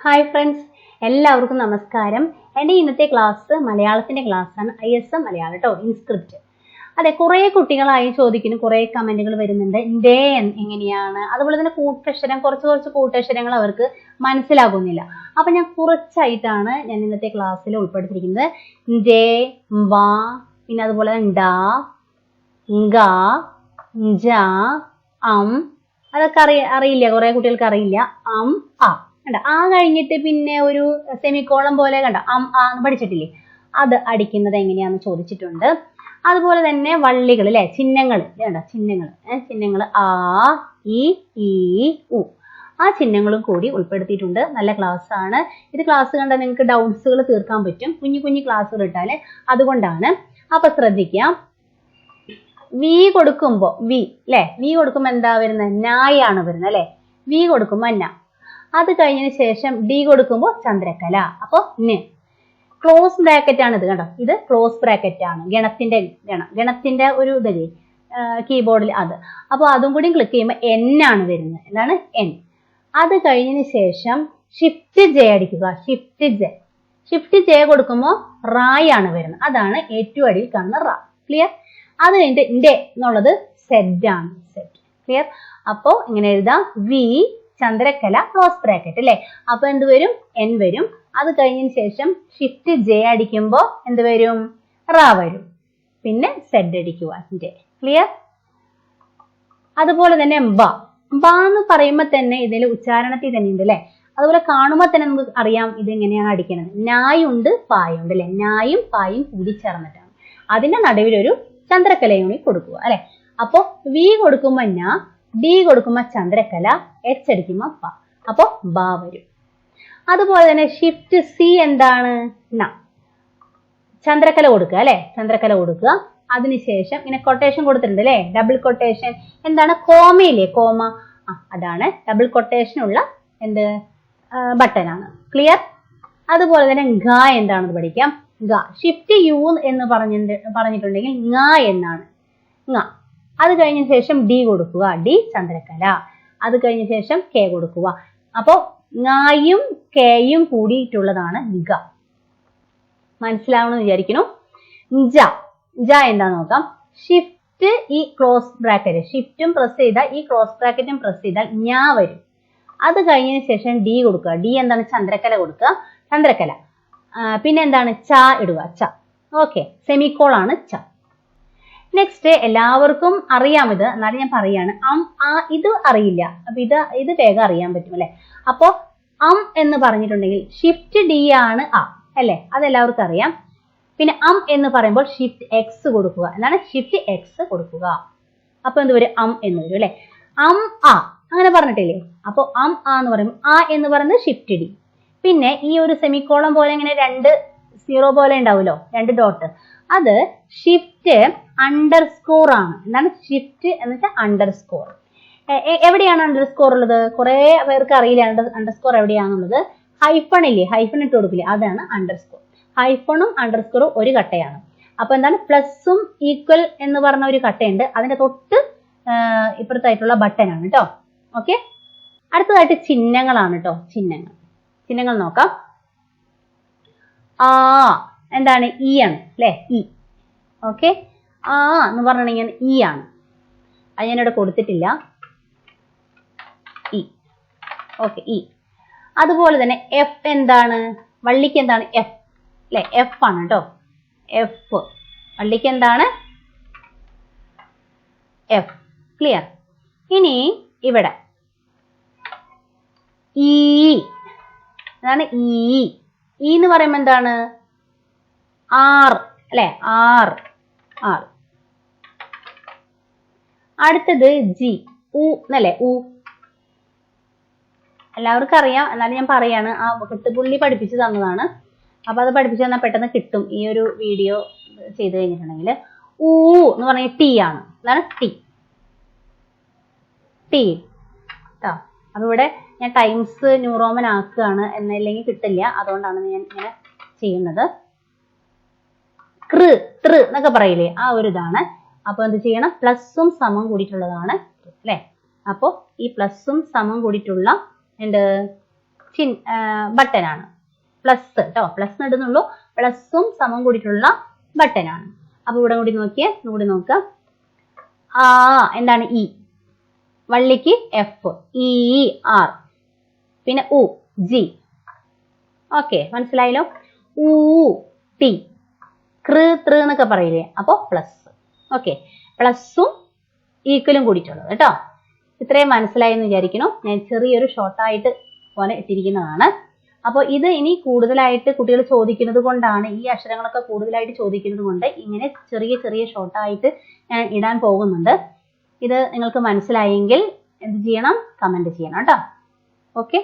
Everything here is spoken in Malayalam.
ഹായ് ഫ്രണ്ട്സ്, എല്ലാവർക്കും നമസ്കാരം. എൻ്റെ ഇന്നത്തെ ക്ലാസ് മലയാളത്തിൻ്റെ ക്ലാസ്സാണ്. ISM മലയാളം കേട്ടോ, ഇൻസ്ക്രിപ്റ്റ്. അതെ, കുറേ കുട്ടികളായി ചോദിക്കുന്നു, കുറേ കമൻറ്റുകൾ വരുന്നുണ്ട്. ഡേ എങ്ങനെയാണ്, അതുപോലെ തന്നെ കൂട്ടക്ഷരം, കുറച്ച് കൂട്ടക്ഷരങ്ങൾ അവർക്ക് മനസ്സിലാകുന്നില്ല. അപ്പം ഞാൻ കുറച്ചായിട്ടാണ് ഞാൻ ഇന്നത്തെ ക്ലാസ്സിൽ ഉൾപ്പെടുത്തിയിരിക്കുന്നത്. ഡേ, വാ, പിന്നെ അതുപോലെ ഡ, ഗ, ജ, അതൊക്കെ അറിയില്ല, കുറേ കുട്ടികൾക്ക് അറിയില്ല. ആ കണ്ട, ആ കഴിഞ്ഞിട്ട് പിന്നെ ഒരു സെമിക്കോളം പോലെ കണ്ട എന്ന് പഠിച്ചിട്ടില്ലേ, അത് അടിക്കുന്നത് എങ്ങനെയാന്ന് ചോദിച്ചിട്ടുണ്ട്. അതുപോലെ തന്നെ വള്ളികൾ അല്ലെ, ചിഹ്നങ്ങൾ വേണ്ട, ചിഹ്നങ്ങൾ ആ, ഇ, ഈ, ഉ, ആ ചിഹ്നങ്ങളും കൂടി ഉൾപ്പെടുത്തിയിട്ടുണ്ട്. നല്ല ക്ലാസ് ആണ് ഇത്. ക്ലാസ് കണ്ടാൽ നിങ്ങൾക്ക് ഡൗട്ട്സുകൾ തീർക്കാൻ പറ്റും, കുഞ്ഞു ക്ലാസ്സുകൾ ഇട്ടാല്, അതുകൊണ്ടാണ്. അപ്പൊ ശ്രദ്ധിക്കാം. വി കൊടുക്കുമ്പോ വി കൊടുക്കുമ്പോ എന്താ വരുന്നത്? നായാണ് വരുന്നത് അല്ലെ. വി കൊടുക്കുമ്പോ ന. അത് കഴിഞ്ഞതിന് ശേഷം ഡി കൊടുക്കുമ്പോൾ ചന്ദ്രക്കല. അപ്പൊ ക്ലോസ് ബ്രാക്കറ്റ് ആണ് ഇത് കണ്ടോ, ഇത് ക്ലോസ് ബ്രാക്കറ്റ് ആണ്. ഗണത്തിന്റെ ഒരു ഇതല്ലേ കീബോർഡിൽ, അത്. അപ്പൊ അതും കൂടി ക്ലിക്ക് ചെയ്യുമ്പോൾ N ആണ് വരുന്നത്. എന്താണ്? N. അത് കഴിഞ്ഞതിന് ശേഷം ഷിഫ്റ്റ് ജെ അടിക്കുക. ഷിഫ്റ്റ് ജെ കൊടുക്കുമ്പോൾ റായാണ് വരുന്നത്. അതാണ് ഏറ്റവും അടിയിൽ കാണുന്ന റാ. ക്ലിയർ? അത് കഴിഞ്ഞിട്ട് ഡേ എന്നുള്ളത് സെഡ് ആണ്. ക്ലിയർ? അപ്പോ ഇങ്ങനെ എഴുതാം, വി ചന്ദ്രക്കല ക്ലോസ് ബ്രാക്കറ്റ് അല്ലെ. അപ്പൊ എന്ത് വരും? N വരും. അത് കഴിഞ്ഞതിന് ശേഷം ഷിഫ്റ്റ് ജെ അടിക്കുമ്പോ എന്ത് വരും? റാ വരും. പിന്നെ സെഡ് അടിക്കുക. ക്ലിയർ? അതുപോലെ തന്നെ ബ എന്ന് പറയുമ്പോ തന്നെ ഇതിൽ ഉച്ചാരണത്തിൽ തന്നെ ഉണ്ട് അല്ലെ. അതുപോലെ കാണുമ്പോൾ തന്നെ നമുക്ക് അറിയാം ഇത് എങ്ങനെയാണ് അടിക്കുന്നത്. നായുണ്ട്, പായുണ്ട് അല്ലെ. നായും പായും കൂടി ചേർന്നിട്ടാണ്. അതിന്റെ നടുവിൽ ഒരു ചന്ദ്രക്കലയും കൂടി കൊടുക്കുക അല്ലെ. അപ്പൊ വി കൊടുക്കുമ്പോ ന, ഡി കൊടുക്കുമ്പോ ചന്ദ്രക്കല, എച്ച് അടിക്കുമ്പോ പ. അപ്പൊ ബ വരും. അതുപോലെ തന്നെ ഷിഫ്റ്റ് സി എന്താണ്? ന. ചന്ദ്രക്കല കൊടുക്കുക അല്ലെ. ചന്ദ്രക്കല കൊടുക്കുക. അതിനുശേഷം ഇങ്ങനെ കൊട്ടേഷൻ കൊടുത്തിട്ടുണ്ട് അല്ലെ, ഡബിൾ കൊട്ടേഷൻ. എന്താണ്? കോമയില്ലേ, കോമ. അതാണ് ഡബിൾ കൊട്ടേഷൻ ഉള്ള ബട്ടൺ ആണ്. ക്ലിയർ? അതുപോലെ തന്നെ ഗ എന്താണെന്ന് പഠിക്കാം. ഗ ഷിഫ്റ്റ് യു എന്ന് പറഞ്ഞിട്ടുണ്ടെങ്കിൽ ങ എന്നാണ്. ങ. അത് കഴിഞ്ഞ ശേഷം ഡി കൊടുക്കുക. ഡി ചന്ദ്രക്കല. അത് കഴിഞ്ഞ ശേഷം കെ കൊടുക്കുക. അപ്പോ ങയും കെയും കൂടിയിട്ടുള്ളതാണ് ഗ. മനസ്സിലാവണമെന്ന് വിചാരിക്കുന്നു. ജ എന്താന്ന് നോക്കാം. ഷിഫ്റ്റ് ഈ ക്ലോസ് ബ്രാക്കറ്റ്, ഷിഫ്റ്റും പ്രസ് ചെയ്താൽ ഈ ക്ലോസ് ബ്രാക്കറ്റും പ്രസ് ചെയ്താൽ ഞാ വരും. അത് കഴിഞ്ഞതിന് ശേഷം ഡി കൊടുക്കുക. ഡി എന്താണ്? ചന്ദ്രക്കല കൊടുക്കുക. ചന്ദ്രക്കല. പിന്നെ എന്താണ്? ച ഇടുക. ച. ഓക്കെ, സെമിക്കോളാണ് ച. നെക്സ്റ്റ് എല്ലാവർക്കും അറിയാം ഇത്, എന്നാലും ഞാൻ പറയാണ്. ഇത് അറിയില്ല. അപ്പൊ ഇത് വേഗം അറിയാൻ പറ്റും അല്ലെ. അപ്പോ എന്ന് പറഞ്ഞിട്ടുണ്ടെങ്കിൽ ഷിഫ്റ്റ് ഡി ആണ് അല്ലെ, അതെല്ലാവർക്കും അറിയാം. പിന്നെ എന്ന് പറയുമ്പോൾ ഷിഫ്റ്റ് എക്സ് കൊടുക്കുക. എന്താണ്? ഷിഫ്റ്റ് എക്സ് കൊടുക്കുക. അപ്പൊ എന്ത് വരും? എന്ന് വരും അല്ലെ. അങ്ങനെ പറഞ്ഞിട്ടില്ലേ. അപ്പൊ എന്ന് പറയുമ്പോൾ എന്ന് പറയുന്നത് ഷിഫ്റ്റ് ഡി. പിന്നെ ഈ ഒരു സെമിക്കോളം പോലെ ഇങ്ങനെ 2 സീറോ പോലെ ഉണ്ടാവുമല്ലോ, 2 ഡോട്ട്. അത് ഷിഫ്റ്റ് അണ്ടർസ്കോർ ആണ്. എന്താണ് ഷിഫ്റ്റ് എന്ന് വെച്ചാൽ അണ്ടർസ്കോർ? എവിടെയാണ് അണ്ടർസ്കോർ ഉള്ളത്? കുറെ പേർക്ക് അറിയില്ല അണ്ടർസ്കോർ എവിടെയാണുള്ളത്. ഹൈഫൺ ഇല്ലേ, ഹൈഫൺ ഇട്ട് കൊടുക്കില്ലേ, അതാണ് അണ്ടർസ്കോർ. ഹൈഫണും അണ്ടർസ്കോറും ഒരു കട്ടയാണ്. അപ്പൊ എന്താണ്? പ്ലസും ഈക്വൽ എന്ന് പറഞ്ഞ ഒരു കട്ടയുണ്ട്, അതിന്റെ തൊട്ട് ഇപ്പുറത്തായിട്ടുള്ള ബട്ടൺ ആണ് കേട്ടോ. ഓക്കെ, അടുത്തതായിട്ട് ചിഹ്നങ്ങളാണ് കേട്ടോ. ചിഹ്നങ്ങൾ നോക്കാം. എന്താണ്? ഇ ആണ് അല്ലെ. ഇ. ഓക്കെ, എന്ന് പറഞ്ഞിട്ടുണ്ടെങ്കിൽ ഇ ആണ്. അത് ഞാനിവിടെ കൊടുത്തിട്ടില്ല. ഇ. Okay, E. അതുപോലെ തന്നെ എഫ് എന്താണ്? വള്ളിക്ക് എന്താണ്? എഫ് അല്ലെ. എഫ് ആണ് കേട്ടോ. എഫ്. വള്ളിക്ക് എന്താണ്? എഫ്. ക്ലിയർ? ഇനി ഇവിടെ ഈ എന്താണ്? ഈ എന്ന് പറയുമ്പോ എന്താണ്? ആർ അല്ലെ. ആർ. അടുത്തത് ജി, ഉ എന്നല്ലേ. ഉ എല്ലാവർക്കും അറിയാം, എന്നാലും ഞാൻ പറയാണ്. കെട്ടുപുള്ളി പഠിപ്പിച്ചു തന്നതാണ്. അപ്പൊ അത് പഠിപ്പിച്ചു തന്നാൽ പെട്ടെന്ന് കിട്ടും ഈ ഒരു വീഡിയോ ചെയ്ത് കഴിഞ്ഞിട്ടുണ്ടെങ്കിൽ. ഊ എന്ന് പറഞ്ഞ ടി ആണ്. അതാണ് ടി. കേട്ടോ. അപ്പൊ ഇവിടെ ഞാൻ ടൈംസ് ന്യൂറോമൻ ആക്കുകയാണ്, എന്നല്ലെങ്കിൽ കിട്ടില്ല. അതുകൊണ്ടാണ് ഞാൻ ഇങ്ങനെ ചെയ്യുന്നത്. തൃ എന്നൊക്കെ പറയില്ലേ, ആ ഒരു ഇതാണ്. അപ്പൊ എന്ത് ചെയ്യണം? പ്ലസും സമം കൂടിയിട്ടുള്ളതാണ് അല്ലെ. അപ്പൊ ഈ പ്ലസും സമം കൂടിയിട്ടുള്ള ബട്ടനാണ്. പ്ലസ് കേട്ടോ, പ്ലസ് ഇടുന്നുള്ളൂ. പ്ലസും സമം കൂടിയിട്ടുള്ള ബട്ടനാണ്. അപ്പൊ ഇവിടെ കൂടി നോക്കിയേ, കൂടി നോക്കുക. എന്താണ് ഇ, വള്ളിക്ക് എഫ്, ഇ ആർ, പിന്നെ ഉ ജി. ഓക്കെ, മനസ്സിലായല്ലോ. ഊ ടി, കൃ തൃ എന്നൊക്കെ പറയില്ലേ, അപ്പൊ പ്ലസ്. ഓക്കെ, പ്ലസും ഈക്വലും കൂടിയിട്ടുള്ളത് കേട്ടോ. ഇത്രയും മനസ്സിലായെന്ന് വിചാരിക്കുന്നു. ഞാൻ ചെറിയൊരു ഷോർട്ടായിട്ട് പോലെ ഇട്ടിരിക്കുന്നതാണ്. അപ്പോൾ ഇത് ഇനി കൂടുതലായിട്ട് കുട്ടികൾ ചോദിക്കുന്നത് കൊണ്ടാണ്, ഈ അക്ഷരങ്ങളൊക്കെ കൂടുതലായിട്ട് ചോദിക്കുന്നത് കൊണ്ട് ഇങ്ങനെ ചെറിയ ചെറിയ ഷോർട്ടായിട്ട് ഞാൻ ഇടാൻ പോകുന്നുണ്ട്. ഇത് നിങ്ങൾക്ക് മനസ്സിലായെങ്കിൽ എന്ത് ചെയ്യണം? കമന്റ് ചെയ്യണം കേട്ടോ. ഓക്കെ.